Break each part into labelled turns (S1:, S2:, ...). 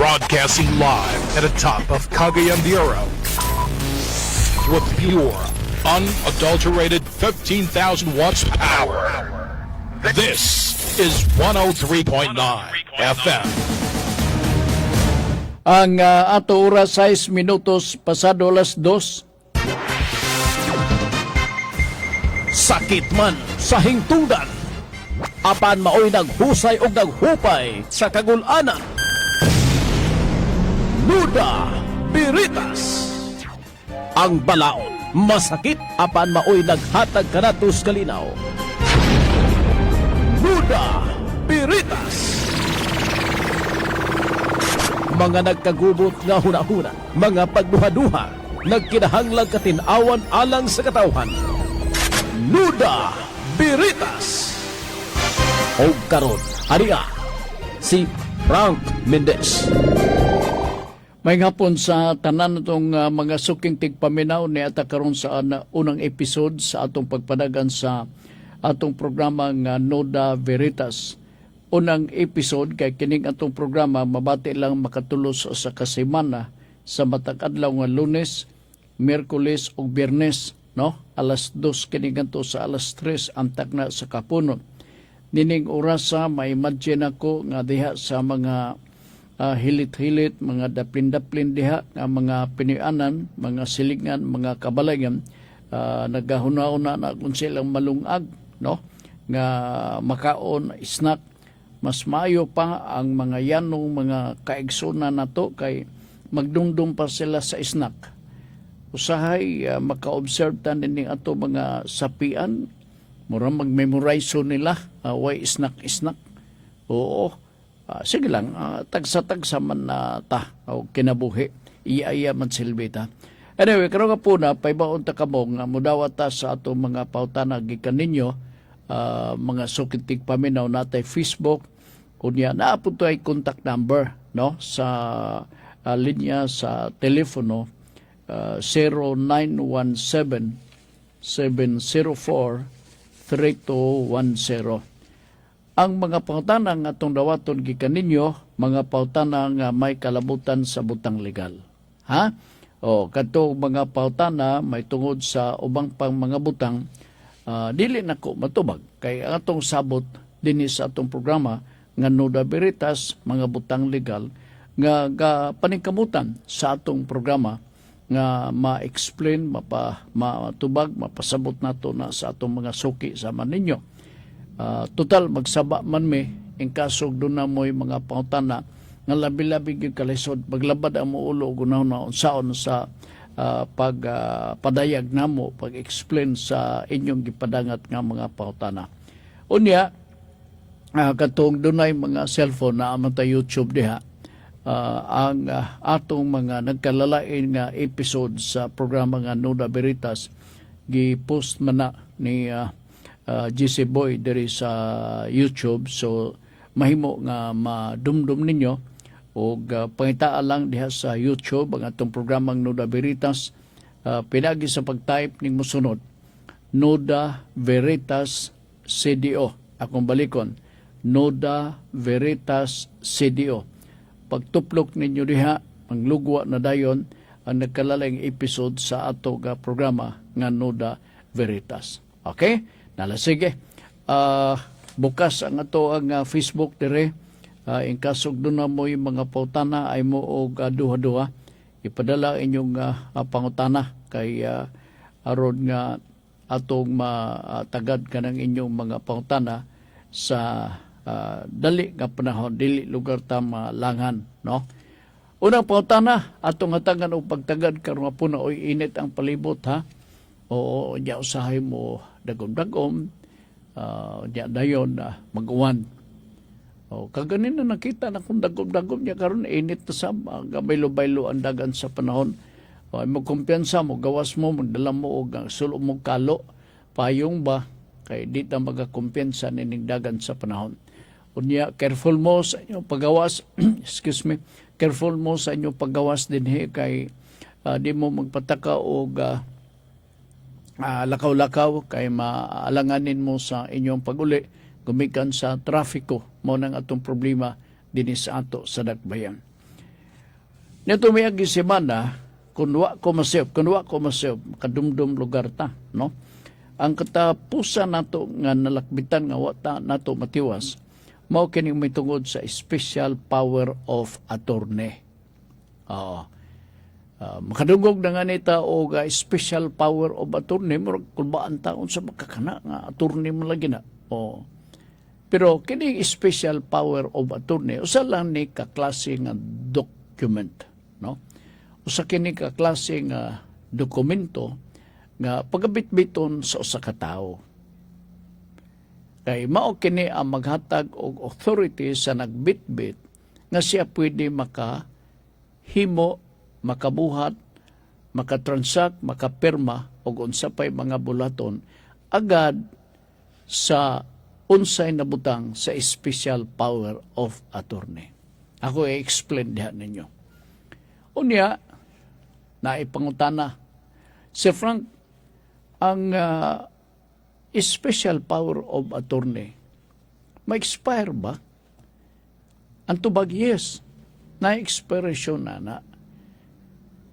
S1: Broadcasting live at the top of Cagayan de Oro with pure, unadulterated 15,000 watts power. This is 103.9 FM.
S2: Ang ato oras 6 minutos pasado alas 2. Sakit man sa hingtungdan, apan maoy naghusay o naghupay sa kagulanan. Nuda Biritas. Ang balaod masakit, apan maoy naghatag kanatos kalinaw. Nuda Biritas. Mga nagkagubot nga hunahuna, mga pagduha-duha, nagkinahanglang katinawan alang sa katawhan. Nuda Biritas. O karon, ariya, si Frank Mendez. May hapon sa tanan itong mga suking tigpaminaw ni ata karon sa unang episode sa atong pagpadagan sa atong programa nga Nuda Veritas. Unang episode kay kining atong programa mabati lang makatulos sa kasemana sa matag adlaw nga Lunes, Miyerkules ug Biyernes, no? Alas 2 kining kanto sa alas 3 antak na sa kapunon. Nining orasa may imagine ako nga diha sa mga hilit-hilit, mga daplin-daplin diha nga mga pinianan, mga silingan, mga kabalayan, nagahuna-una na kung silang malungag, no? Nga makaon, snack. Mas maayo pa ang mga yanong mga kaigsuna na to kay magdumdum pa sila sa snack. Usahay maka-observe tanin ato mga sapian, murang mag-memorize nila, way snack. Oo, sige lang, tagsa-tagsa man na ta, o kinabuhi, iya man silbita. Anyway, karon nga po na, paibaon ta kamong, mudawat ta sa ato mga pautana gikan ninyo, mga sukitig paminaw natay Facebook, kunya naapod to ay contact number, no, sa linya sa telepono, 0917-704-3210. Ang mga pautana nga atong dawaton gikan ninyo, mga pautana nga may kalabutan sa butang legal. Ha? O, kadto mga pautana may tungod sa ubang pang mga butang, dili nako matubag. Kay ang atong sabot dinhi sa atong programa nga Nuda Veritas, mga butang legal, nga paningkamutan sa atong programa nga ma-explain, matubag, mapasabot nato na sa atong mga suki sa man ninyo. Total, magsaba man me, in kasog doon na mo'y mga pautana nga labi-labi yung kalisod, maglabad ang muulo, gunaw na unsaon sa pagpadayag na mo, pag-explain sa inyong gipadangat nga mga pautana. Unya, katong doon ay mga cellphone na amata YouTube diha, ang atong mga nagkalalain nga episode sa programa nga Nuda Veritas gi-post man na ni GC Boy diri sa YouTube, so mahimo nga madumdum ninyo og pangitaan lang diha sa YouTube ang atong programang Nuda Veritas. Pinagi sa pag-type ning mosunod Nuda Veritas CDO, akong balikon, Nuda Veritas CDO. Pagtuplok ninyo diha, ang lugwa na dayon ang nagkalalang episode sa ato nga programa nga Nuda Veritas. Okay? Nalasige. Bukas ang ato ang Facebook dire. In kasog doon na mo yung mga pautana ay mo og duha-duha. Ipadala inyong pangutana kay aron nga atong matagad ka ng inyong mga pautana sa dali nga panahon, dili lugar ta malangan, no? Unang pautana, atong hatagan og pagtagad karon nga puno oy init ang palibot, ha? Oo, nya usahay mo dagom-dagom, nya dayon mag-uwan. O kaganin na nakita na kung dagom-dagom nya karon init ta sa gabaylo-baylo ang dagan sa panahon. O mo kumpiyansa mo, gawas mo, magdala mo og sulo mo kalo, payong ba kay di ta magakumpiyansa nining dagan sa panahon. Unya, careful mo sa inyong paggawas, excuse me, careful mo sa inyong paggawas din kay di mo magpataka o lakaw-lakaw kay maalanganin mo sa inyong pag-uli gumikan sa trafiko mo nang atong problema dinis sa ato sa Dakbayan. Nito may agi semana, kunwa ko masayop, kadumdum lugar ta, no? Ang katapusan nato nga nalakbitan nga wata nato matiwas, mao kini may tungod sa special power of attorney. Makadungog na nga nita o special power of attorney, murag kulbaan taon sa makakana nga attorney mo lagi na. Pero kini special power of attorney, usa lang ni kaklase nga document, no? Usa kini kaklase nga dokumento nga pagabitbiton sa usa ka tawo. Kay mao kini ang maghatag og authority sa nagbitbit nga siya pwede makahimo, makabuhat, makatransact, makapirma og unsa pay mga bulaton agad sa unsay nabutang sa special power of attorney. Ako i-explain diha ninyo. Unya, naipangutana, si Frank, ang special power of attorney, ma-expire ba? Ang tubag, yes, na-expiration na.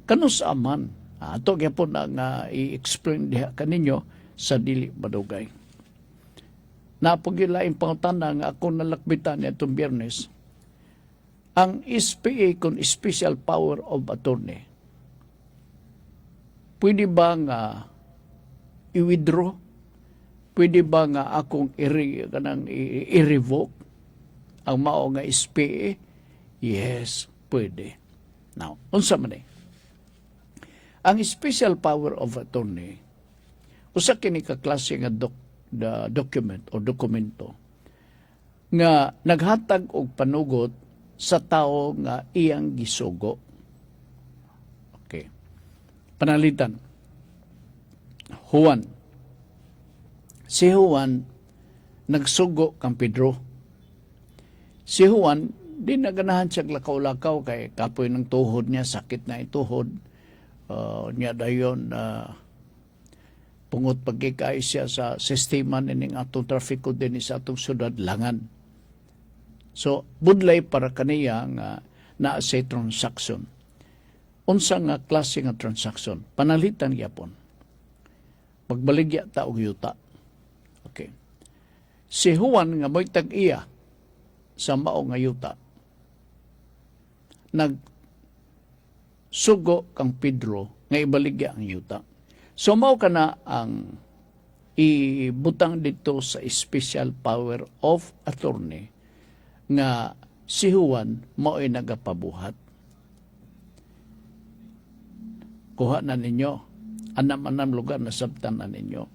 S2: Kanus aman, ato gyapon nga i-explain diha kaninyo sa dili madugay. Napagilaing pangutana nga ako nalakbitan niya itong Biyernes, ang SPA kung special power of attorney, pwede ba nga i-withdraw? Pwede ba nga akong i-revoke ang mao nga SPA? Yes, pwede. Now, unsa man eh? Ang special power of attorney, usa kini ka klase nga document o dokumento nga naghatag og panugot sa tawo nga iyang gisugo. Okay. Panalitan. Juan. Si Juan nagsugo kang Pedro. Si Juan di naganahan siya lakaw-lakaw kay kapoy ng tuhod niya, sakit na ituhod. Niya dayon pungot pagkikay siya sa sistema nining atong trafiko din sa atong syudad Langan. So, budlay para kaniya nga naa sa transaction. Unsa nga klase nga transaction? Panalitan gyapon. Magbaligya ta og yuta. Okay. Si Juan nga mo'y tag-iya sa mao nga yuta, nagsugo kang Pedro nga ibaligya ang yuta. So mao kana ang ibutang dito sa special power of attorney nga si Juan mao'y nagapabuhat. Kuha na ninyo, anam-anam lugar na sabtan na ninyo.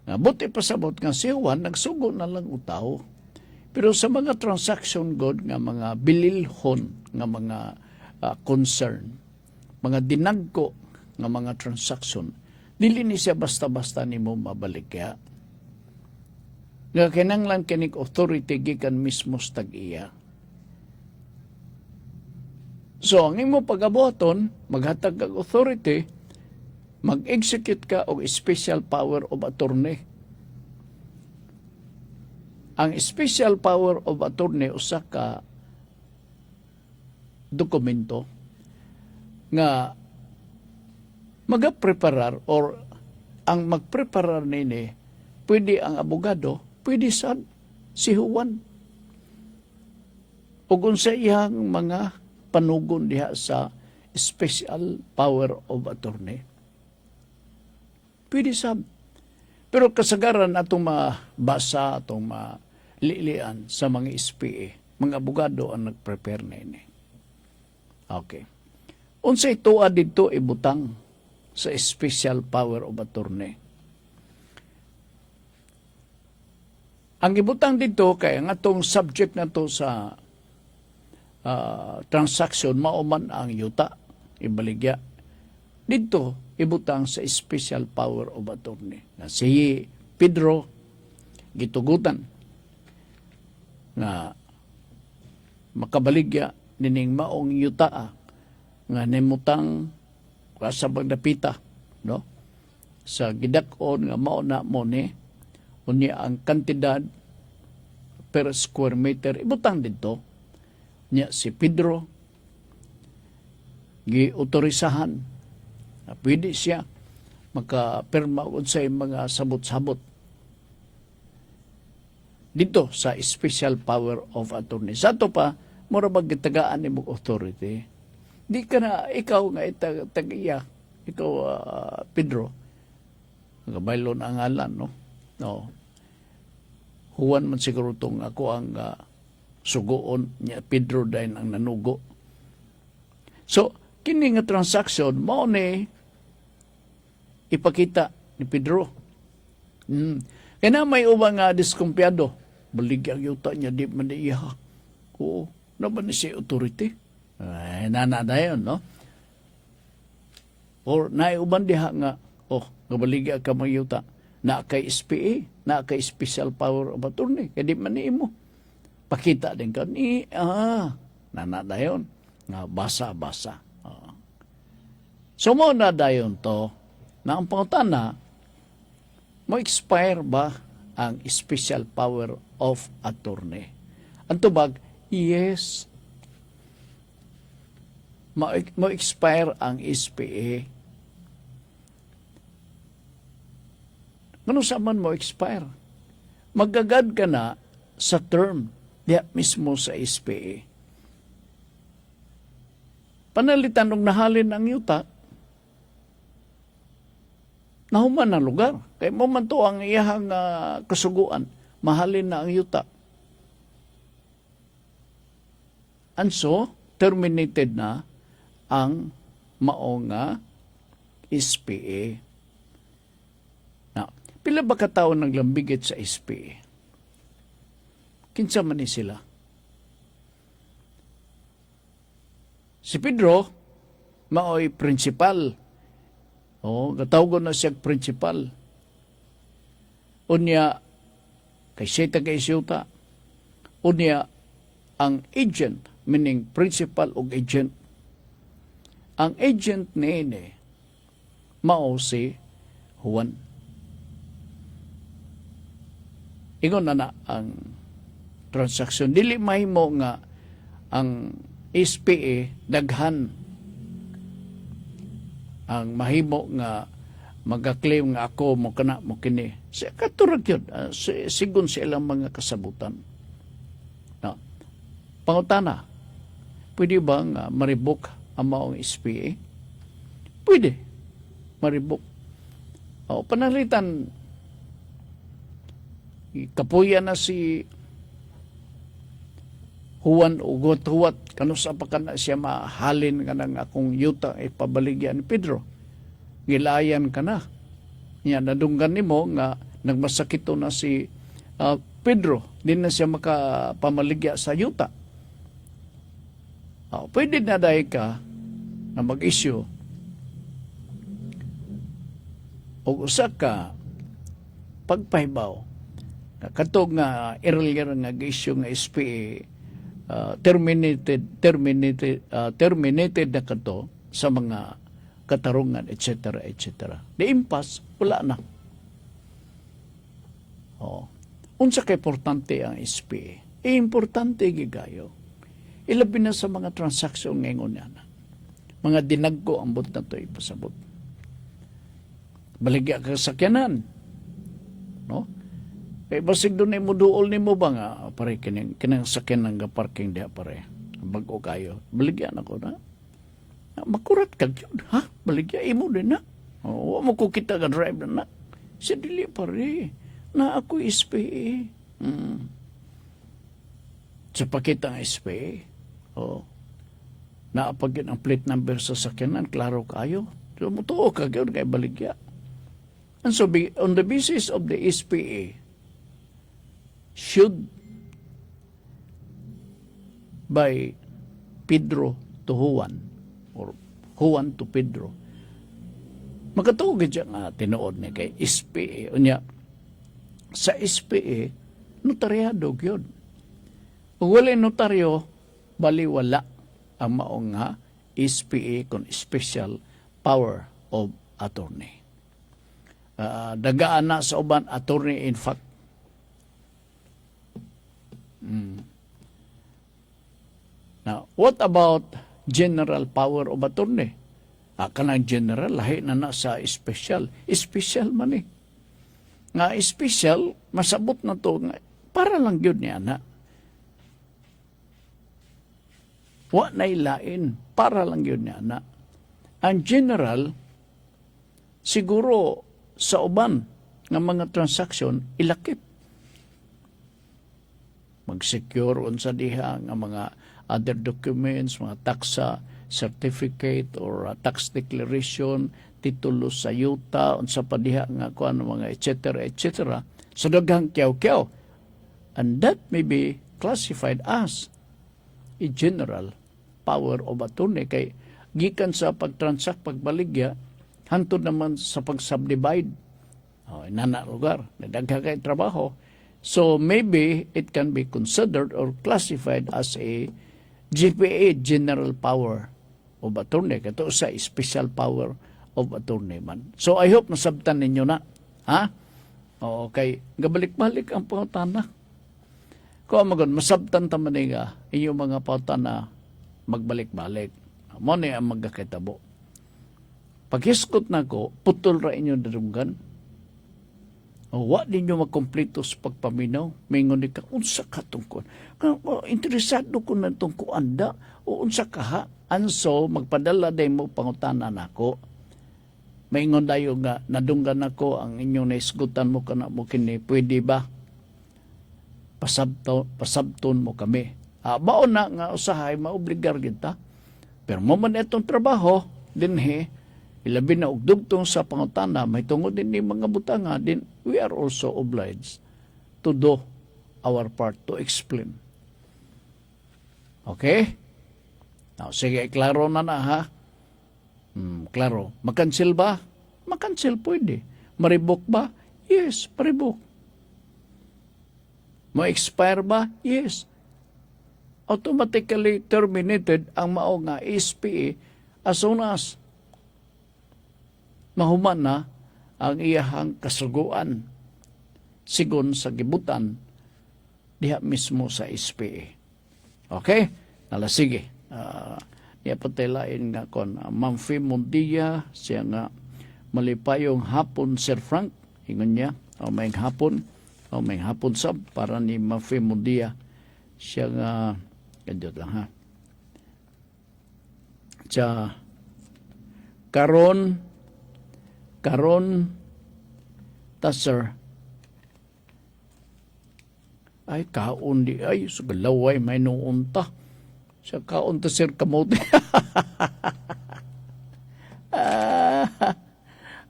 S2: Nga buti pasabot nga si Juan nagsugo na lang utaw. Pero sa mga transaction god nga mga bililhon nga mga concern, mga dinagko nga mga transaction, dili ni siya basta-basta nimo mabaligya. Nga kinahanglan kining authority gikan mismo sa tag-iya. So, ang imo pag-abuhaton, maghatag kag authority, mag-execute ka og special power of attorney. Ang special power of attorney usa ka dokumento nga magapreparar or ang magpreparar nini pwede ang abogado, pwede sad si Juan. Ug unsa iyang mga panugon diha sa special power of attorney. Pwede sad. Pero kasagaran atong mabasa, atong malilian sa mga SPA, mga abogado ang nag-prepare na ini. Okay. Unsay tuwa dito ibutang sa special power of attorney. Ang ibutang dito kay ang atong subject na to sa transaction mauman ang yuta, ibaligya. Dito ibutang sa special power of attorney. Na si Pedro gitugutan nga makabaligya nining maong yuta nga nimutang sa pagdapita, no? Sa gidak-on nga mao na mo ni unya ang kantidad per square meter ibutang dito niya si Pedro giutorisahan na pwede siya makapirma og sa mga sabot-sabot dito sa special power of attorney. Sa to pa, mura magitagaan ni mong authority. Di ka na, ikaw nga tag-iya, ikaw Pedro, nagabaylo na ang ngalan, no? No. Huwan man siguro itong ako ang sugoon niya, Pedro dahil ang nanugo. So, kini nga transaction, mao ni ipakita ni Pedro. Kaya na may ubang diskumpiyado, baligyan yuta niya, di man iya. Oo, naman ni siya authority. Ay, nanada yun, no? Or naiuban diha nga, nabaligyan ka mga yuta, na kay SPA, na kay Special Power of Attorney, kaya di man ni imo. Pakita din ka ni, nanada yun, nga basa-basa. So mo na dayon to, na ang pangutana, mo expire ba ang special power of attorney? Ang tubag, yes. Mo expire ang SPA. Ano sa man mo expire? Magagad ka na sa term diya mismo sa SPA. Panalitan ng nahalin ang yuta, nahuman ang lugar. Kaya mo man to ang iyahang kasuguan, mahalin na ang yuta. And so, terminated na ang maong SPA. Now, pila ba kataon naglambigit sa SPA? Kinsa man ni sila? Si Pedro, maoy principal. Gatawgon na siya principal. Unya, kay siya taga-isyuta. Unya, ang agent, meaning principal o agent. Ang agent ni mao si Juan. Ingon na ang transaction. Dili mahimo nga ang SPA daghan ang mahimo nga magaklaim nga ako mo kana mo kini. Sa katurag yun, sigun sa ilang mga kasabutan. No. Pangutana, pwede ba nga maribok ang maong SPA? Pwede. Maribok. Panalitan, kapuya na si Juan ugot-huwat kanus pa ka na siya mahalin ka ng akong yuta ipabaligyan ni Pedro. Gilayan ka na. Yan, nadunggan ni mo nga nagmasakito na si Pedro. Di na siya makapamaligya sa yuta. Pwede na dahil ka na mag-issue o usa ka pagpahibaw. Katog nga earlier nga issue nga SPA terminated na kato sa mga katarungan, etc. etc. The impasse, wala na. Unsa kay importante ang SPA? Importante gigayo. Ilabi na sa mga transaksyon ngayon yan. Mga dinagko ang bot na ito ipasabot. Baligya ka sa sakyanan. No? Kaya basig doon ay muduol ni mo ba nga, pare, kinang sakyan ng parking diya, pare. Bago kayo. Baligyan ako na. Makurat ka yun, ha? Baligyan, imo din na. Huwag mo ko kita ka drive na na. Siya dili, pare. Na ako SPA. Sa pakita ang SPA. Naapagin ang plate number sa sakyanan, klaro kayo. So, mutuo ka yun, kaya baligyan. And so, on the basis of the SPA, should by Pedro to Juan or Juan to Pedro magkatuog dyan nga tinuod niya kay SPA unya sa SPA notaryado yun kung wala notaryo baliwala ang maong nga SPA kon special power of attorney dagaan na sa uban attorney in fact. Now, what about general power of attorney. Kanang general, lahi na sa special. Special man eh. Nga special, masabot na to, nga, para lang yun niya na. Wa na ilain, para lang yun niya na. Ang general, siguro sa uban ng mga transaksyon, ilakip. Mag-secure unsa diha nga mga other documents, mga taxa certificate or tax declaration, titulo sa yuta, unsa pa diha nga kuan mga etc. So daghang kyaw-kyaw. And that may be classified as a general power of attorney kay gikan sa pagtransact pagbaligya hantod naman sa pag-subdivide. Nana lugar, nadagha kay trabaho. So maybe it can be considered or classified as a GPA, general power of attorney. Kato sa special power of attorney man. So I hope nasabtan ninyo na. Ha? Okay. Gabalik-balik ang pautana. Kung amagon, masabtan taman nga inyong mga pautana magbalik-balik. Mo ni ang magkakitabo. Paghiskot na ko, putol ra inyo darunggan. Wa ninyo makompleto sa pagpaminaw. Mingon ni ka, unsa ka tungkol? Interesado ko na tungkol anda. O unsa ka ha? Anso, magpadala day mo pangutana na ako. Mingon dayo nga, nadunggan ako ang inyong naisgutan mo kana mo kini. Pwede ba? Pasabton mo kami. Baon na nga usahay, maobligar kita. Pero mo man itong trabaho, dinhi, ilabi na ugdugtong sa pangutana, may tungod din ni mga butanga, din we are also obliged to do our part to explain. Okay? Now, sige, klaro na ha? Klaro. Makancel ba? Makancel pwede. Maribok ba? Yes, maribok. Ma-expire ba? Yes. Automatically terminated ang mao nga SPA as soon as mahuman na ang iyahang kasuguan sigon sa gibutan diha mismo sa SPA. Okay? Nala sige. Niya patelain nga kon Ma'am Fee Mundia siya nga malipayong hapon Sir Frank ingon niya may hapon sab para ni Ma'am Fee Mundia siya nga kadiyot lang ha. Siya karon ta sir ay kaon di ay sugalaway may noon ta sa kaon ta sir kamote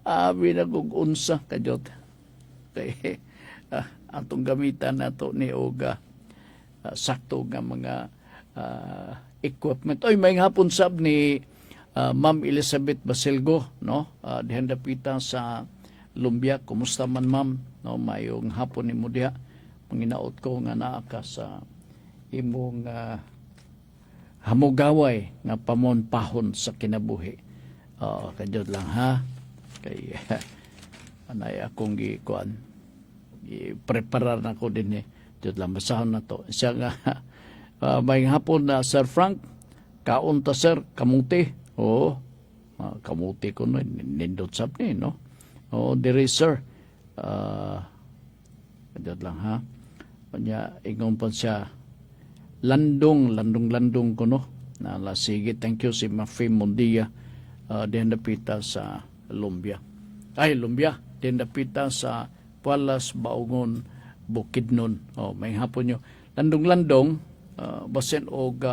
S2: abi na kung unsa kadiyot kay atong gamitan nato ni Oga sakto nga mga equipment. Oy, may hapon sab ni Ma'am Elizabeth Basilgo, no? Dihan dapita sa Lumbia. Kumusta man, ma'am? No, mayong hapon ni mo diha. Manginaot ko nga naa ka sa imong hamugaway nga pamonpahon sa kinabuhi. Kadiyot lang ha. Kay anay akong gikuan. I-preparar na ko din eh. Diyot lang basahon na to. Siya nga may hapon na Sir Frank, kaon ta sir, kamuti. Oo, kamuti ko no, nindot sab ni, no? Oo, diri sir. Kadiyot lang ha. Kanya, ingon pa siya, landong ko no. Nala, sige, thank you si Mafi Mundia. Diyan napita sa Lumbia. Lumbia. Diyan napita sa Pualas, Baungon, Bukidnon. May hapon nyo. Landong-landong, basen og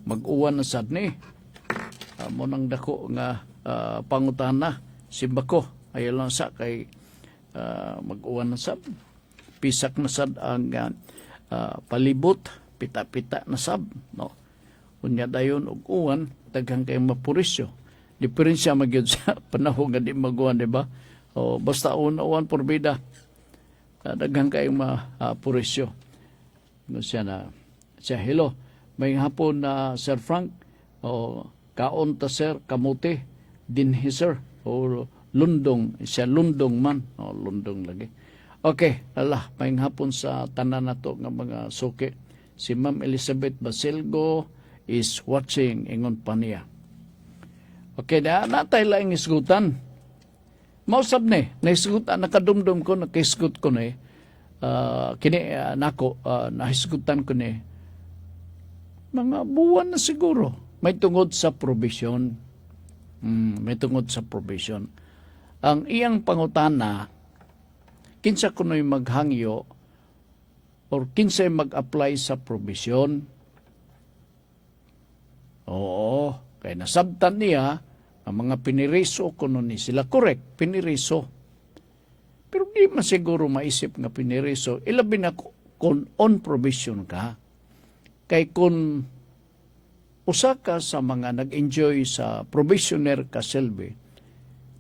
S2: mag-uwan na sad ni. Mo nang dako nga pangutana simbako ayo lang sa kay mag-uwan na sad. Pisak na sad ang palibot, pita-pita na sab, no. Unya dayon og uwan daghang kay mapurisyo. Diferensya magyud sa panahon nga di mag-uwan, di ba? Basta uwan porbida. Daghang kay mapurisyo. No siya na siya hello. May hapon na Sir Frank kaon ta sir kamuti dinhi sir o lundong siya lundong man lundong lagi. Okay, may hapon sa tanan nato nga mga suki. Si Ma'am Elizabeth Basilgo, is watching, ingon pa niya. Okay, natay lang isgutan. Mausap ni, naisgutan, nakadumdum ko, nakaisgut ko ni, nahisgutan ko ni, mga buwan na siguro, may tungod sa provision. May tungod sa provision. Ang iyang pangutana, kinsa kuno'y maghangyo, or kinsa'y mag-apply sa provision. Oo, kaya nasabtan niya, ang mga piniriso kuno ni sila. Correct, piniriso. Pero di man siguro maisip nga piniriso. Ilabi na kung on provision ka. Kay kung usa ka sa mga nag-enjoy sa provisioner ka, Selby,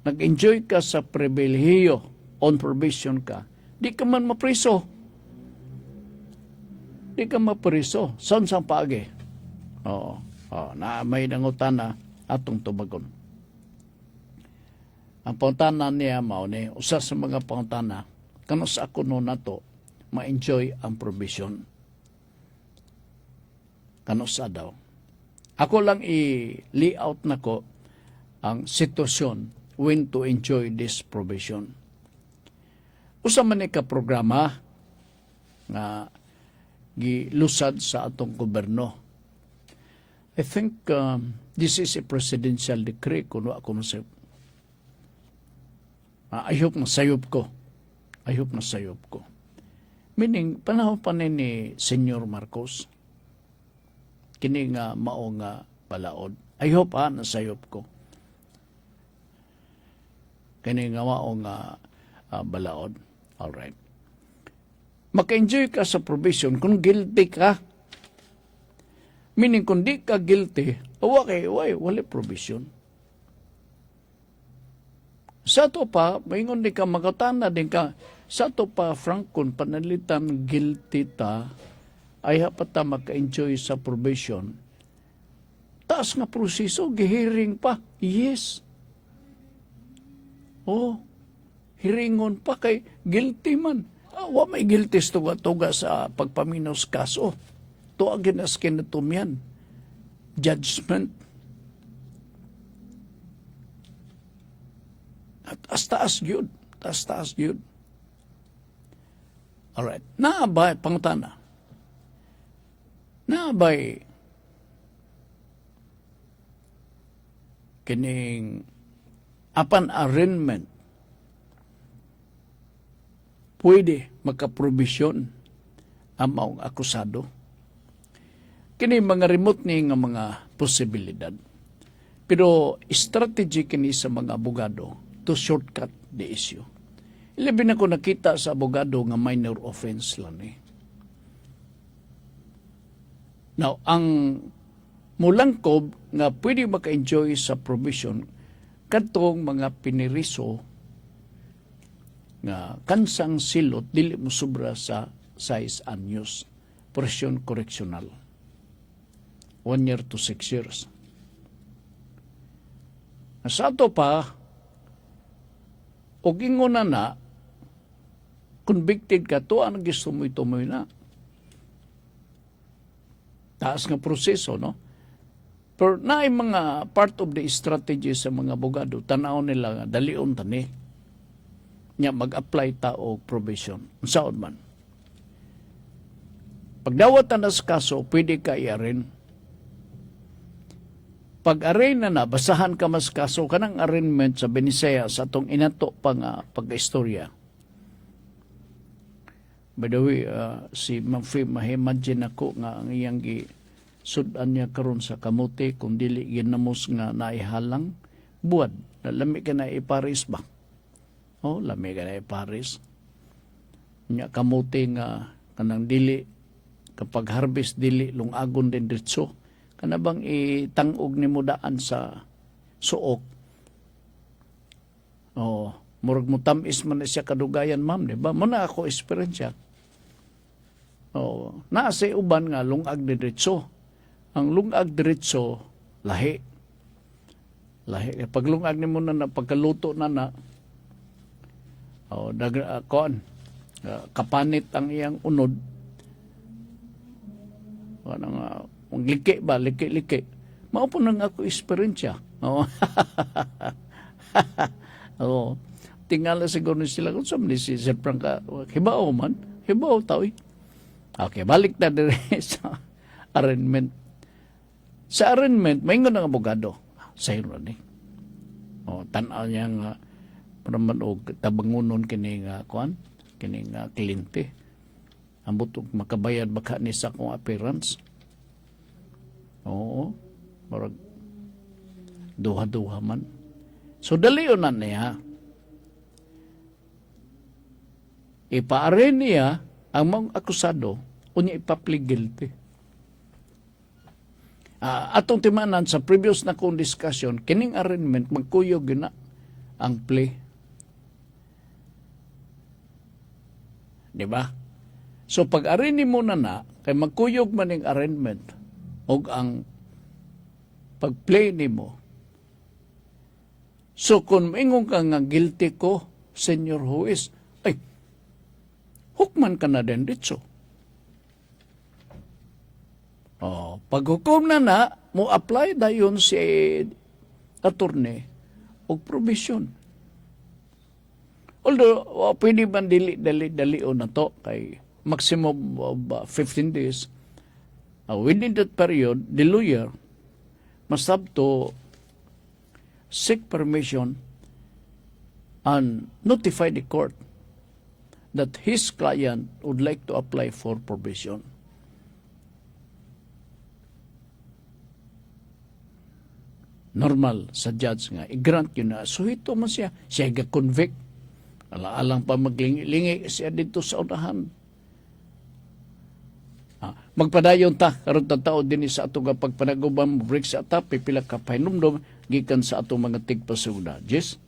S2: nag-enjoy ka sa pribilehiyo, on provision ka, di ka man mapriso. Di ka mapriso. Saan sa paagi? Oo. Na may nangutana atong tubagon. Ang pangutana niya mao ni usa sa mga pangutana kano sa ako no nato ma-enjoy ang provision. Kano sa daw. Ako lang i-layout nako ang sitwasyon when to enjoy this provision. Usa man ni ka programa nga gilusad sa atong gobyerno. I think this is a presidential decree kuno ako masayop. I hope nasayop ko. I hope nasayop ko. Meaning, panahon pa ni Senyor Marcos, kini nga mao nga balaod. I hope nasayop ko. Kini nga mao nga balaod. Alright. Maka-enjoy ka sa provision kung guilty ka. Meaning, kung di ka guilty, wala provision. Sa to pa, maingon di ka magutana din ka, sa to pa, Frank, kung panalitan guilty ta, ay hapat ta maka-enjoy sa provision. Taas nga proseso, gihiring pa. Yes. Hiringon pa kay guilty man. Wa may guilty tuga sa pagpaminos kaso. Tuagin as kinatumyan. Judgment. At taas yun. Taas yun. Alright. Naabay, pangutana. Naabay kining apan arraignment pwede makaprobisyon ang maong akusado. Kini mga remote ni nga mga posibilidad. Pero strategy kini sa mga abogado to shortcut the issue. Ilabi na ko nakita sa abogado nga minor offense lang eh. Now, ang mulangkob nga pwede maka-enjoy sa provision kadtong mga piniriso nga kansang silot dili mo sobra sa size anyos. Presyon correctional. 1 year to 6 years. Sa ato pa, og ingon na convicted ka to, ang gisumoy-tumoy na. Taas nga proseso, no? Pero naay mga part of the strategy sa mga abogado, tanaw nila nga, dalion tani, niya mag-apply ta og provision. Unsaon man. Pagdawat na sa kaso, pwede ka i-arraign. Pag-arraign na basahan ka mas kaso, kanang arraignment sa Benisaya sa atong inato pa nga pag-istorya. By the way, si Ma'am Fee, ma-imagine ako nga ang iyang sudan niya karon sa kamote kung dili ginamos nga naihalang buwad. Lami ka na iparis ba? Lami ka na iparis. Nya kamote nga kanang dili kapag harvest dili lungagon din diretso. Kana bang itangog ni mo daan sa suok? Murag mo tamis man na siya kadugayan, ma'am, di ba? Muna ako esperiensya. Naasay uban nga lungag diretso. Ang lungag diretso, lahi. Pag lungag ni mo na pagkaluto na kapanit ang iyang unod. liki ba, liki. Mao po nang ako eksperyensya. Oo. Oo. Tingala siguro sila kung saan si Sir Franca, hibao man, hibao tao eh. Okay, balik na din sa arraignment. Sa arraignment, may nga ng abogado. Sa ron eh. O, tanaw niya nga, paraman o tabangunon kini nga, kini nga kliyente. Ambot og makabayad baka ni sa akong appearance. Oo. Marag duha-duha man. So, dalion na niya. Ipa-arraign niya ang mga akusado unya ipapli guilty. Atong timanan sa previous na kong discussion, kining arraignment, magkuyog yun na ang plea. Diba? So, pag-arraign mo na, kay magkuyog man yung arraignment o ang pag-play ni mo. So, kung maingon ka nga guilty ko, Senyor Huwis, ay, hukman ka na din dito. Oh, paghukom na, mo apply dayon si attorney og provision. Although, pwede man dali o na to, kay maximum of 15 days. Within that period, the lawyer must have to seek permission and notify the court that his client would like to apply for probation. Normal sa judge nga, i-grant yun na. So ito man siya ga-convict. Alaalang pa maglingi siya dito sa unahan. Magpadayon ta, karon ta tao din sa ato nga pagpanagubang break sa atap, pipila ka pahinumdom, gikan sa ato mga tigpasugda. Yes?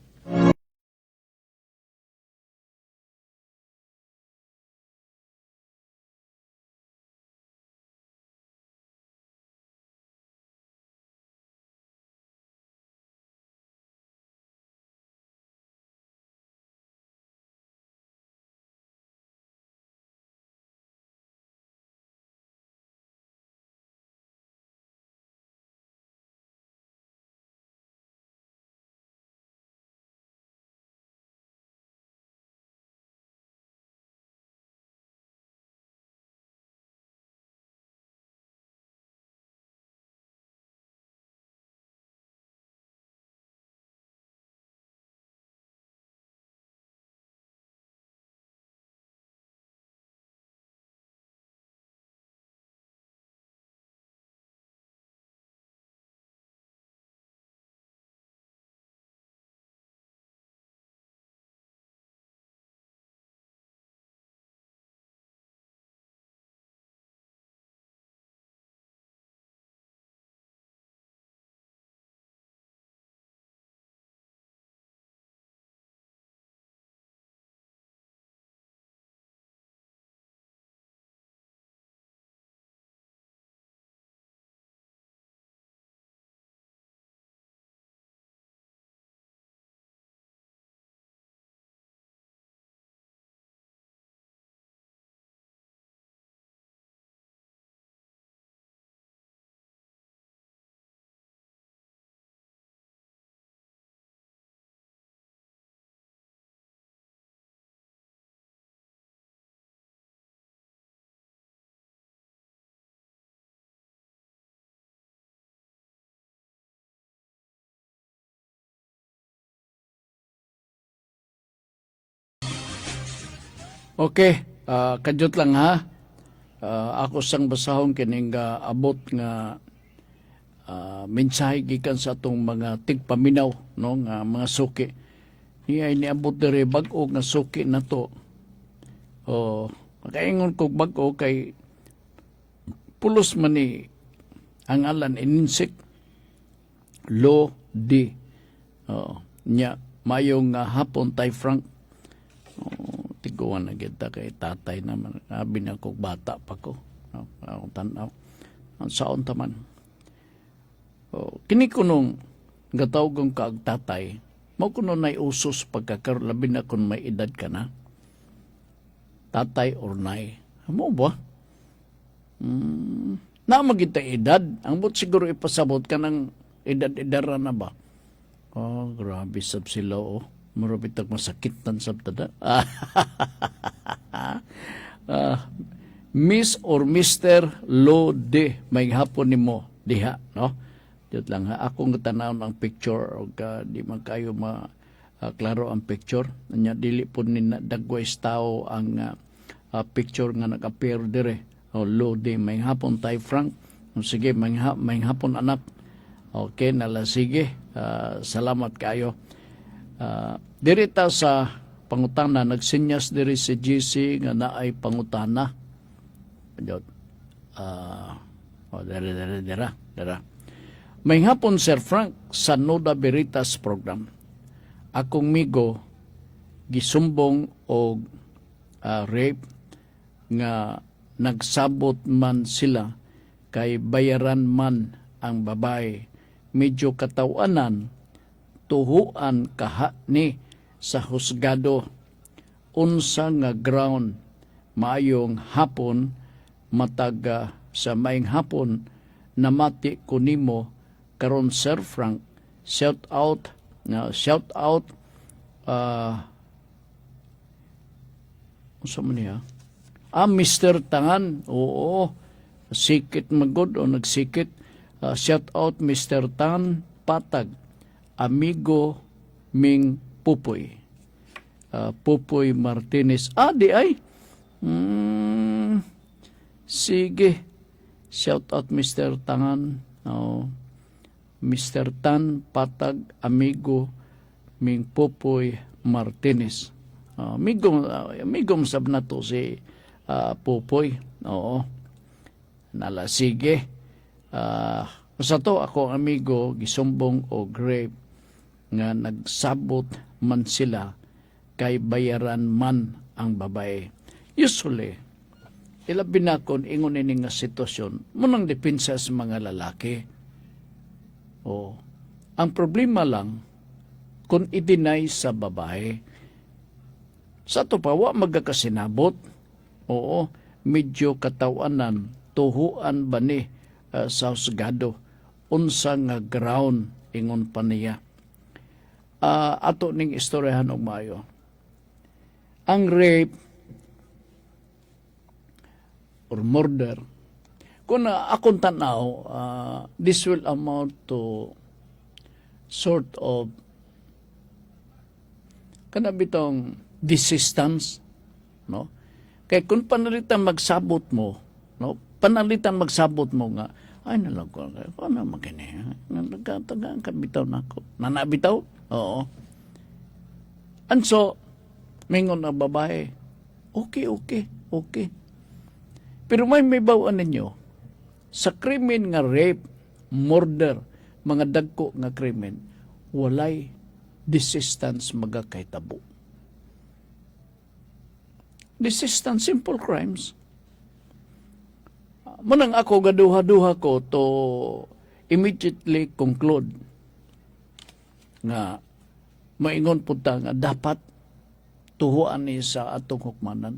S2: Okay, kadyot lang ha. Ako sang basahon kining abot nga mensahe gikan sa atong mga tigpaminaw no nga mga suki. Niya niabot diri bag-o nga suki na to. Makaingon kog bag-o kay pulos man ni ang alan ininsik Lo di. Nya mayong hapon tay Frank. Tiguan na kita kay tatay naman. Sabi na kong bata pa ko. Akong tanaw. Ang saon taman. Kini ko nung gatawag kong kaag tatay, mo ko nung usos pagkakarabi na kung may edad ka na. Tatay or nay. Mo ba? Na magita edad. Ang bot siguro ipasabot ka ng edad-edara na ba? Oh, grabe sab sila oh. Marabitag masakitan sab tada. Miss or Mr. Lode, may hapon nimo diha, no? Diyot lang ha. Akong tanaw ng picture o di man kayo klaro ang picture. Nya dili po ni dagways tao ang picture nga nag-appear dire. O Lode, may hapon tay Frank. Sige, may hapon anak. Okay, nala sige. Salamat kayo. Diri ta sa pangutana, nagsinyas diri si GC nga naay pangutana. Diyot. Dara. May hapon, Sir Frank, sa Nuda Veritas program. Akong migo, gisumbong o rape nga nagsabot man sila kay bayaran man ang babae. Medyo katawanan, tuhuan kaha ni sa husgado. Unsa nga ground, maayong hapon, mataga sa maing hapon, namati ko nimo karon Sir Frank, shout out unsa man niya? Mr. Tangan, oo, sikit magod o nagsikit. Shout out Mr. Tan Patag, amigo Ming Pupoy. Pupoy Martinez. Di ay. Sige. Shout out Mr. Tangan. Mr. Tan Patag, amigo Ming Pupoy Martinez. Amigom sab na to si Pupoy. Oo. Nala sige. Sa to ako amigo gisumbong o grape nga nagsabot man sila kay bayaran man ang babae. Usually, ilabi na kon ingon ini nga sitwasyon, munang depensa sa mga lalaki. Ang problema lang, kung i-deny sa babae, sa to pa, wa magkakasinabot. Oo, medyo katawanan, tuhuan ba ni sa husgado, unsa nga ground, ingon pa niya. Ato ning istoryahan og maayo. Ang rape or murder, kung akong tanaw, this will amount to sort of kanabitong desistance, no? Kaya kung panalitan magsabot mo, no? Panalitan magsabot mo nga, ay nalang ko, ano magani, nagkatagaan ka bitaw na ako. Nanabitaw? Oo. And so, mingon na babae, okay. Pero may bawaan ninyo, sa krimen nga rape, murder, mga dagko nga krimen, walay desistance magakaitabo. Desistance, simple crimes. Munang ako gaduha-duha ko to immediately conclude nga maingon punta nga dapat tuhuan ni sa atong hukmanan.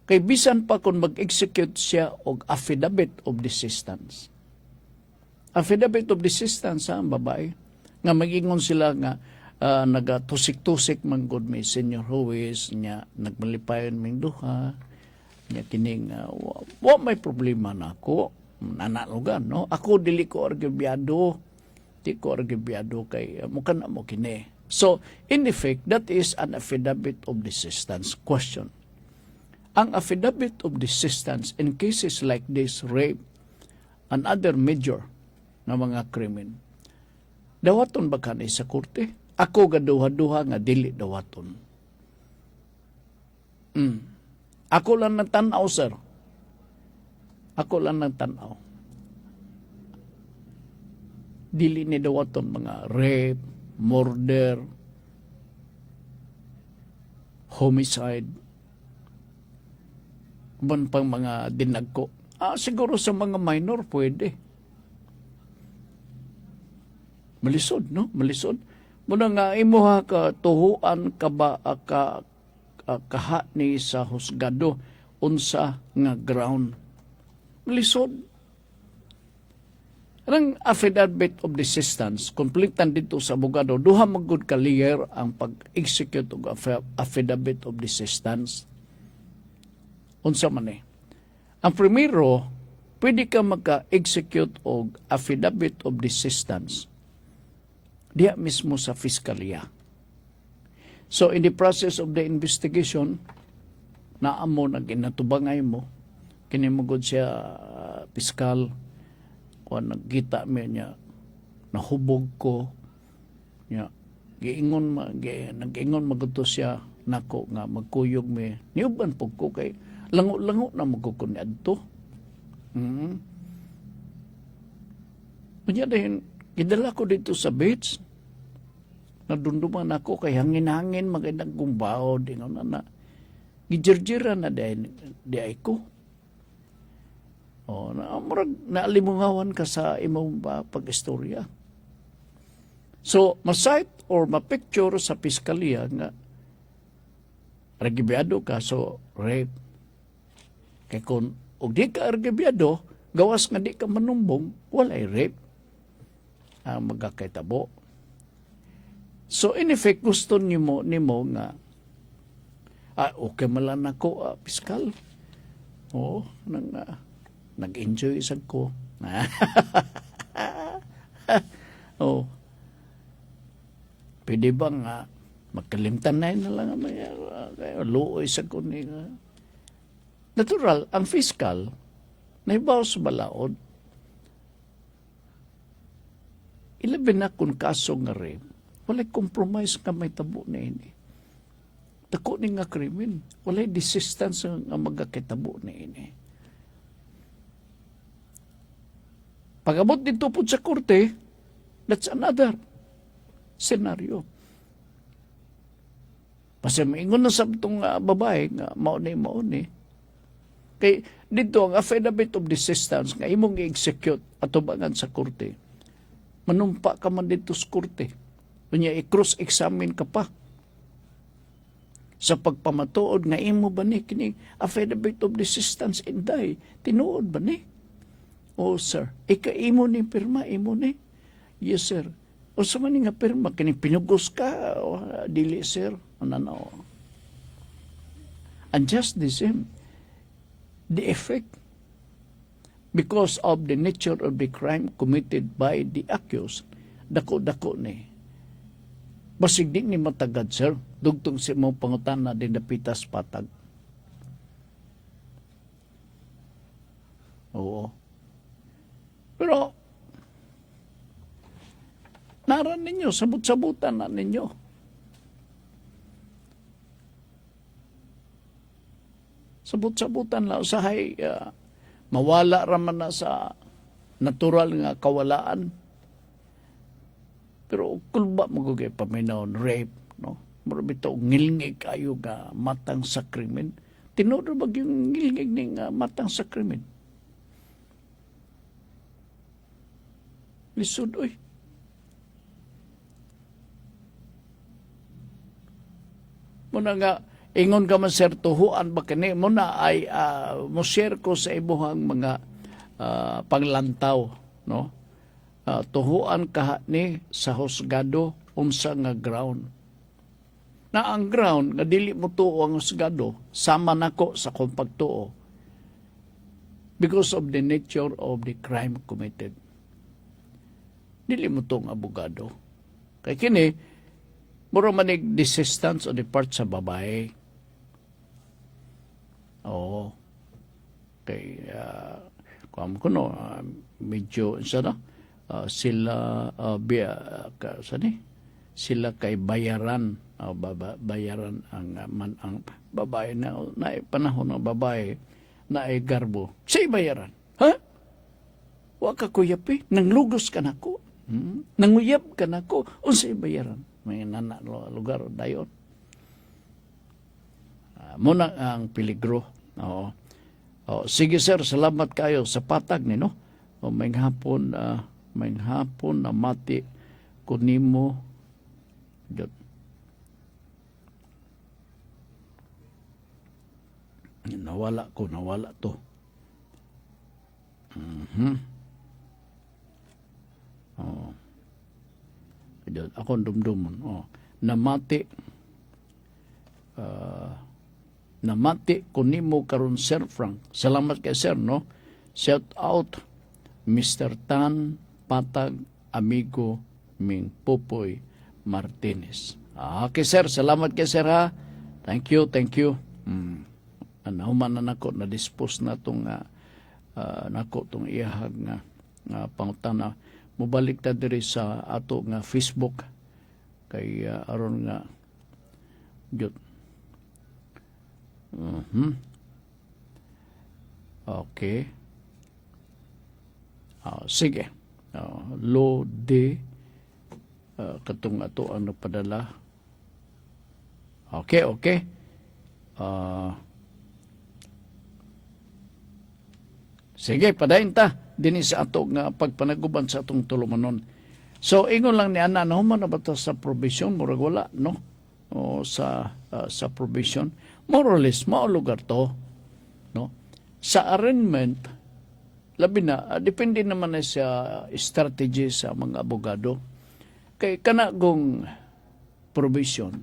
S2: Kay bisan pa kung mag-execute siya og affidavit of desistance. Affidavit of desistance ang babae nga magingon sila nga nagatusik-tusik man gud mi Senior Ruiz nya nagmalipayon ming duha nya kining wa may problema na ako nanalugan no ako dili ko argibyado kay mukha na mo kini. So in effect that is an affidavit of desistance. Question: ang affidavit of desistance in cases like this, rape and other major na mga krimen, dawaton ba kanay sa korte? Ako gaduha-duha nga dili dawaton. Ako lang nagtanaw, sir. Ako lang nagtanaw. Dili ni dawaton mga rape, murder, homicide, ban pang mga dinagko. Siguro sa mga minor pwede. Malisod, no? Malisod. Muna nga imuha ka tuhuan ka ba kaha ni sa husgado unsa nga ground. Malisod. Anong affidavit of desistance, kompletan dito sa abogado, duha magud ka layer ang pag-execute og affidavit of desistance. Unsa man eh. Ang primero, pwede ka magka-execute og affidavit of desistance diya mismo sa fiskalya. So, in the process of the investigation, naamo na ginatubangay mo, kinimugod siya piskal, kung nagkita mo niya, nahubog ko, niya, nag-ingon maguto siya, nako nga magkuyog me, niuban po ko kay, lango-lango na magkukunyad to. Kanya dahil, gidala ko dito sa beach, nadunduman ako kay hangin-hangin, magandang gumbaw, dingon na, gijirjira na di ko. O, naalimungawan ka sa imong pag-istorya. So, ma-cite or ma-picture sa piskalya nga argibyado ka, so rape. Kaya kung di ka argibyado, gawas nga di ka manumbong, walay rape. Ang magkakaitabo. So, in effect, gusto nimo nga okay malan ako, piskal. Oo, nag-enjoy isang ko. Oh. Pwede ba nga magkalimtan na lang luoy sa ko ni natural, ang fiscal naibaw sa balaod ilabi na kung kaso nga rin walay compromise ka may tabo na ini tako ni nga krimen walay desistance nga magkakitabo na ini. Pag-abot dito po sa korte, that's another scenario. Kasi maingon na sa itong babae nga mauni. Kay dito ang affidavit of desistance nga imong i-execute atubangan sa korte. Manumpa ka man dito sa korte. Kunya i-cross-examine ka pa. Sa pagpamatuod nga imo ba ni kini affidavit of desistance inday tinuod ba ni? Oh, sir. Ika-imo ni pirma, imo ni? Yes, sir. O sa man nga pirma, kini pinugos ka, o dili, sir. Ano. And just the same, the effect, because of the nature of the crime committed by the accused, dako-dako ni. Basig di ni matagad, sir. Dugtong si mong pangutan na din napitas patag. Oo. Pero, naran ninyo, sabot-sabutan na ninyo. Sabot-sabutan lang. Usahay, mawala raman na sa natural nga kawalaan. Pero, kulba magugay paminaw, rape, no? Marami ito, ngilngig kayo nga matang sa krimen. Tinuro ba yung ngilngig ng matang sa krimen? Lisod, oy. Muna nga, ingon ka man, sir, tuhuan ba kini? Muna ay mo-share ko sa ibuhang mga panglantaw, no? Tuhuan ka ni sa husgado unsa nga ground. Na ang ground, nga dili mo tuo ang husgado, sama nako sa kong pagtuo because of the nature of the crime committed. Dili mo tong abogado. Kaya kini, mura manig desistance on the part sa babae. Oo. Kay, kuno, medyo, sila kay bayaran, bayaran ang babae na panahon ng babae na ay garbo. Sa'y bayaran. Ha? Wa ka kuyapi, nanglugos ka na ko. Nanguyab ka na ko, unsay bayaran? May lugar dayon. Muna ang peligro. Oo. Sige sir, salamat kayo sa patag ni no. May hapon na mati kunimo jud. Nawala to. Oh. Ako dumdumon. Oh. Namati kunimo karon Sir Frank. Salamat kay Sir, no? Shout out Mr. Tan Patag Amigo Ming Popoy Martinez. Okay, Sir. Salamat kay Sir, ha. Thank you. Anahuman na nako na dispose na tong nako tong iyahag nga pangutana. Mubalik ta diri sa ato nga Facebook kay aron nga jud. Okay. Sige. Lo de katong ato ang napadala. Okay. Sige, padayon ta dinhi sa ato nga pagpanaguban sa atong tulumanon. So ingon lang ni ana human na ba ta sa provision murag wala, no? O sa provision more or less mao lugar to, no? Sa arraignment labi na depende naman na sa strategy sa mga abogado kay kana gong provision,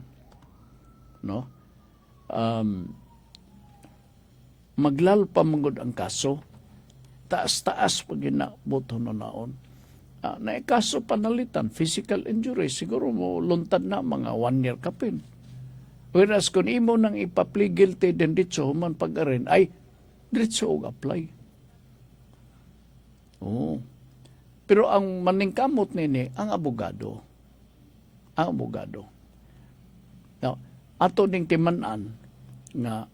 S2: no? Maglal pa mangod ang kaso, taas-taas pag inabuto na naon. Na kaso panalitan, physical injury, siguro mo luntad na mga 1 year kapin. Whereas kung imo nang ipapli guilty din dito human pag-arin, ay dito og apply. Oh. Pero ang maningkamot nini, ang abogado. Ang abogado. Now, ato ding timanan nga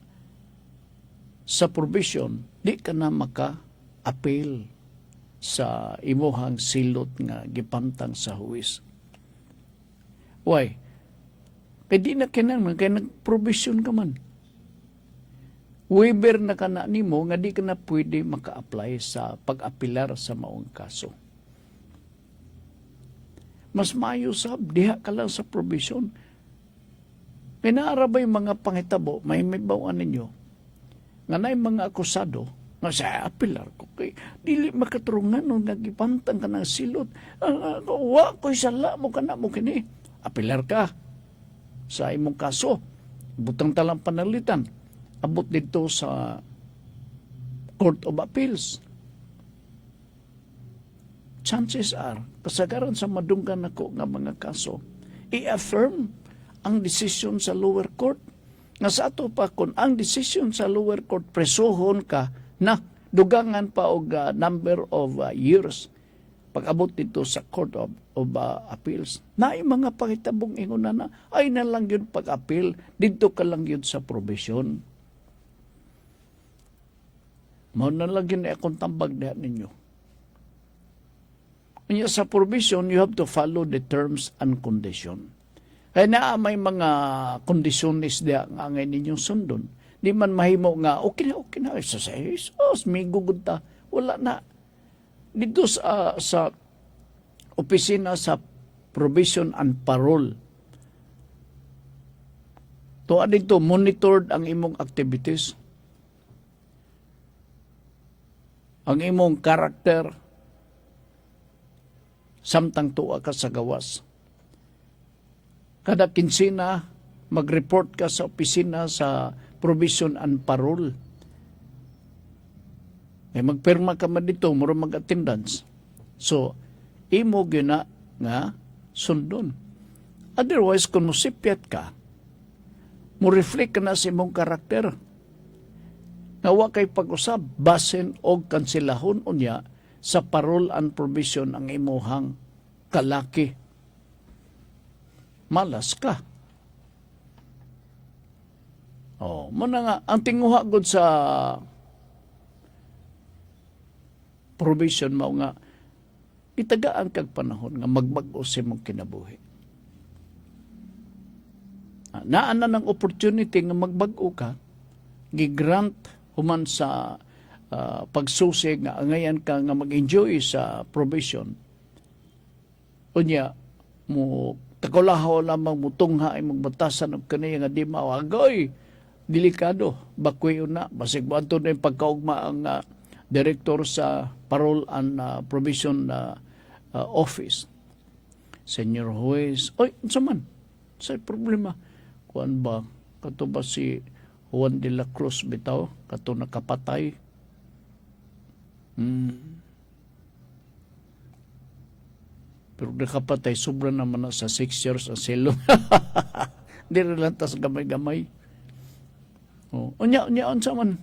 S2: sa provision, di ka na maka-appeal sa imuhang silot nga gipantang sa huwis. Why? Kaya di na kinang, kaya nag-provision ka man. Waiver na ka na nimo nga di ka na pwede maka-apply sa pag-apilar sa maong kaso. Mas maayo sab, diha ka lang sa provision. Pinaarabay mga pangitabo, may bawaan ninyo, nga na mga akusado, nga sa apilar ko, kay dili makatrungan nung nagipantang ka ng silot. Wa ko'y sala mo ka na mo kini. Apilar ka sa imong kaso. Butang talang panalitan. Abot dito sa Court of Appeals. Chances are, kasagaran sa madunggan ako nga mga kaso, i-affirm ang decision sa lower court. Nga sa ato pa, kung ang decision sa lower court presohon ka na dugangan pa og number of years pag-abot dito sa Court of Appeals, na mga pakitabong inguna na, ay na lang yun pag-appeal, dito ka lang yun sa provision. Mao na lang yun akong tambag na ninyo. Kanya sa provision, you have to follow the terms and condition. Kaya na may mga kondisyones diya nga ngayon ninyong sundon. Di man mahimo nga, okay na, may gugod ta. Wala na. Dito sa opisina sa provision and parole, tuwa dito, monitored ang imong activities, ang imong karakter, samtang tuwa ka sa gawas. Kada kinsina, mag-report ka sa opisina sa provision and parole. Magpirma ka man dito, mura mag-attendance. So, imo gina nga sundon. Otherwise, kung musipyat ka, mo-reflect ka na sa imong karakter. Nawa kay pag-usab, basin o kansilahon unya sa parole and provision ang imuhang kalaki. Malas ka. Muna nga, ang tinguha gud sa provision mao nga itagaan kag panahon nga magbag-o sa imong kinabuhi. Naa na ng opportunity nga magbag-o ka, gigrant human sa pagsusi nga angayan ka nga mag-enjoy sa provision. Unya mo takulahaw lamang mutungha ay magbatasan og kaniya nga di maagoy. Delikado, bakoy na, basig buanto na yung pagkaugma ang director sa parole and provision office. Senior Juez, oy, unsa man? Sa problema. Kuan ba? Kato ba si Juan de la Cruz bitaw? Kato nakapatay? Pero nakapatay, sobra naman na sa 6 years ang silo. Di rin lang tas gamay-gamay. Oh. Unya, unsa man?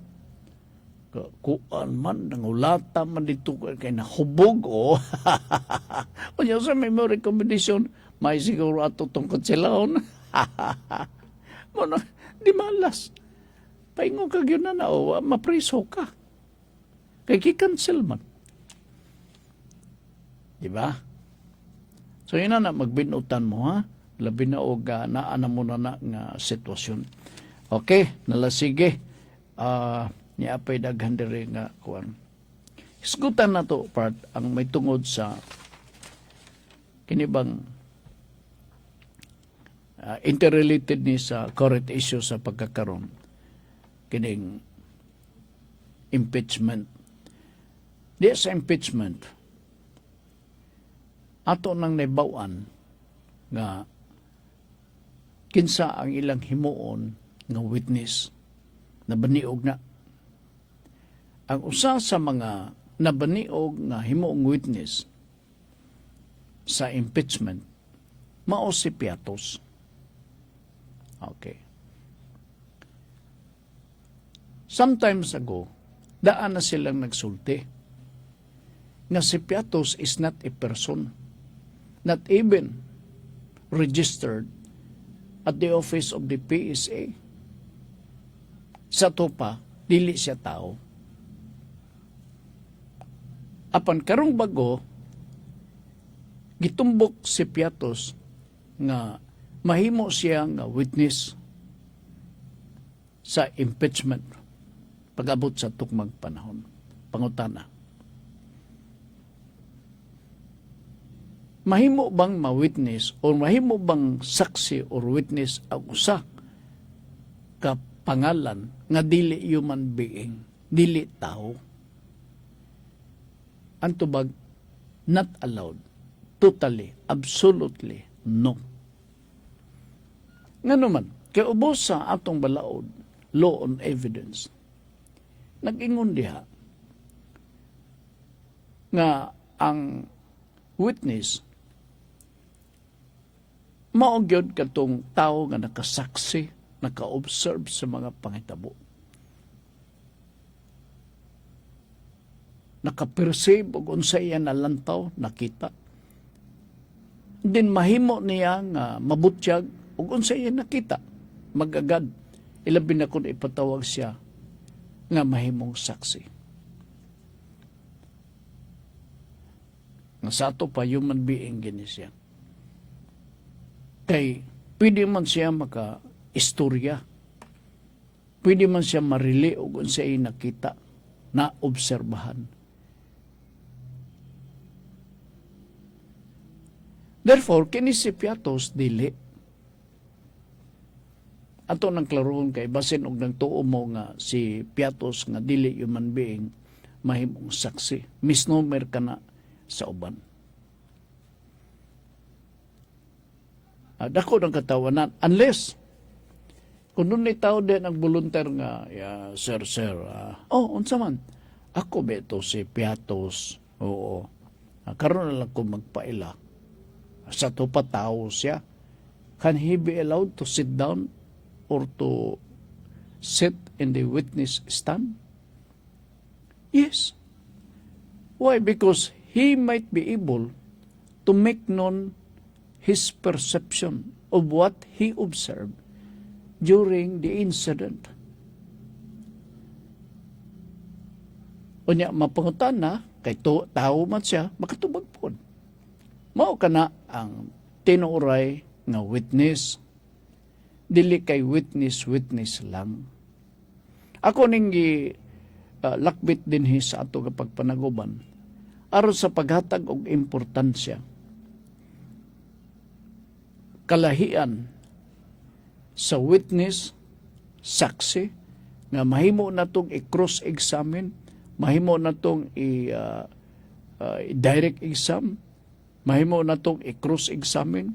S2: Kuan man, nangulata man dito kay nahubog, o. Unya, sa may mga recommendation, may siguro ato tungkod silahon. Muna, di malas. Paingo ka yun na, o, mapriso ka. Kay ki-cancel man. Di ba? So, yun na magbinutan mo, ha? Labi na o naana mo na nga sitwasyon. Okay, nalasige. Niya apay daghan diri nga kuan. Isgutan na to part ang may tungod sa kinibang interrelated ni sa current issue sa pagkakaroon kining impeachment. Di sa impeachment ato nang naibawan nga kinsa ang ilang himuon nga witness na baniog na. Ang usa sa mga nabaniog nga himuong witness sa impeachment mao si Piatos. Okay. Sometimes ago, daan na silang nagsulti nga si Piatos is not a person, not even registered at the office of the PSA. Sa to pa, dili siya tao. Apan karong bago, gitumbok si Piatos nga mahimo siya nga witness sa impeachment pag-abot sa tukmang panahon. Pangutana. Mahimo bang ma-witness o mahimo bang saksi or witness ang usa ka pangalan nga dili human being, dili tao? Ang tubag, not allowed. Totally, absolutely, no. Nga naman, kay ubos sa atong balaod, law on evidence, nag-ingon diha nga ang witness mao gyud katong tao nga nakasaksi, naka-observe sa mga pangitabo. Naka-perceive og unsay iya nalantaw, nakita. Din mahimo niya nga mabutyag og unsay iya nakita, magagad. Ilabi na kung ipatawag siya nga mahimong saksi. Nga sa ato pa human being gini siya. Kay pwede man siya maka-istorya. Pwede man siya marili og unsay nakita, na obserbahan. Therefore, kini si Piatos dili. Ato nang klaroon kay basin og nagtuo mo nga si Piatos nga dili human being mahimong saksi. Misnomer ka na sa uban. Dako ng katawanan unless kung nun ni tao din ang volunteer nga sir unsa man ako beto si Piatos, oo, karon na lang ko magpaila sa to pa tao siya. Can he be allowed to sit down or to sit in the witness stand? Yes. Why? Because he might be able to make known his perception of what he observed during the incident. Unya, mapangutan na, kay tao man siya, makatubag po. Mao ka na ang tinuray nga witness. Dili kay witness lang. Ako ning lakbit din sa ato kapag panaguban aron sa paghatag og importansya kalahian sa witness, saksi nga mahimo natong i-cross-examine, mahimo natong i-direct exam, mahimo na to i-cross-examine,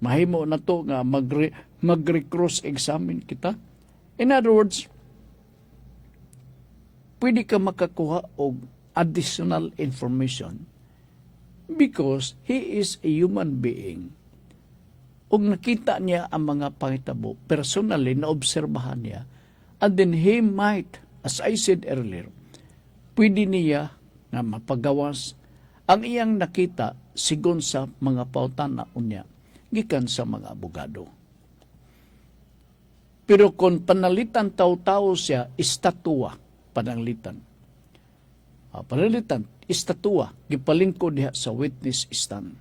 S2: mahimo na to nga magre-cross-examine kita. In other words, pwede ka makakuha og additional information because he is a human being. Ug nakita niya ang mga pangitabo, personally naobserbahan niya, and then he might, as I said earlier, pwede niya na mapagawas ang iyang nakita sigon sa mga pautana unya gikan sa mga abogado. Pero kung panalitan taw-taw siya, istatwa, pananglitan. Panalitan, istatwa, gipalingkod diha sa witness stand.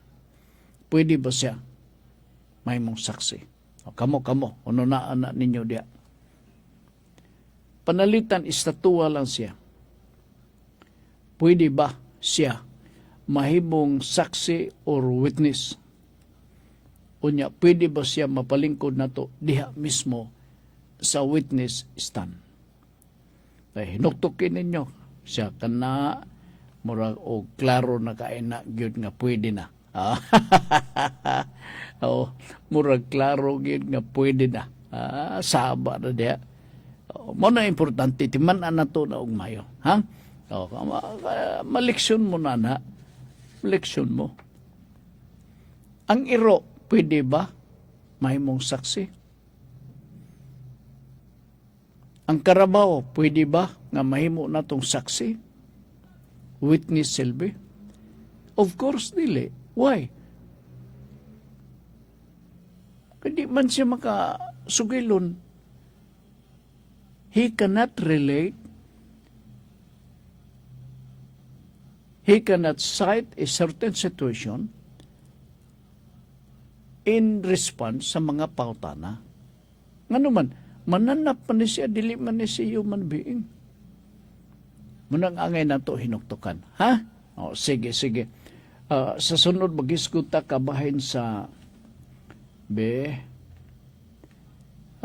S2: Pwede ba siya may mong saksi? Kamo, ano na anak ninyo diha? Panalitan, istatwa lang siya. Pwede ba siya mahimong saksi or witness? Unya, pwede ba siya mapalingkod na to diha mismo sa witness stand? Hinuktokin ninyo siya kana murag o klaro na kaina gyud nga pwede na. Murag klaro gyud nga pwede na. Saba na diha. Mo na importante timan-an nato na og mayo, ha? Maleksyon mo na. Leksyon mo. Ang iro, pwede ba mahimong saksi? Ang karabaw, pwede ba nga mahimo na tong saksi? Witness silbi? Of course, dili. Why? Hindi man siya makasugilon. He cannot relate. He cannot cite a certain situation in response sa mga pautana. Nga naman, mananap pa ni siya, dili man ni siya human being. Munang angay na to hinuktukan. Ha? Sige. Sa sunod, mag-iskuta kabahin sa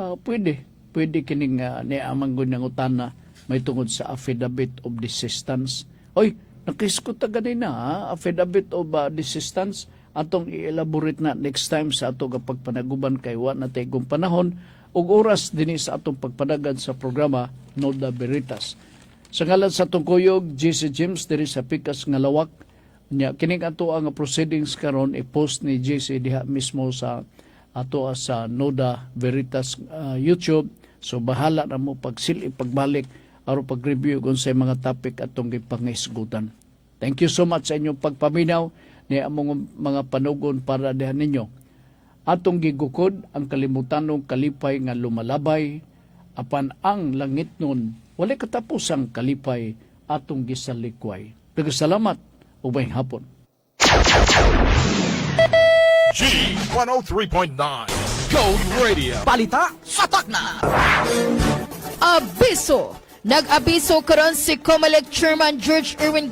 S2: pwede kining niamang gunyang utana may tungod sa affidavit of desistance. Oy, nakiskuta ganina, affidavit of desistance, atong i-elaborate na next time sa ato kapag panaguban kay wa na tayong panahon ug oras dinhi sa atong pagpadagan sa programa Noda Veritas. Sa ngalan sa atong kuyog, JC James diri sa Pikas nga Lawak, nya kining ato ang proceedings karon i-post ni JC diha mismo sa ato sa Noda Veritas YouTube. So bahala na mo pagbalik aron pag-review kung sa mga topic atong gipangisgutan. Thank you so much sa inyong pagpaminaw ni among mga panugon para diha ninyo. Atong gigukod ang kalimutanong kalipay nga lumalabay, apan ang langit nun, walay katapusang kalipay atong gisalikway. Salamat, ubay hapon.
S1: G103.9 Code Radio.
S3: Balita satak na.
S4: Abiso! Nag-abiso karon si COMELEC Chairman George Irwin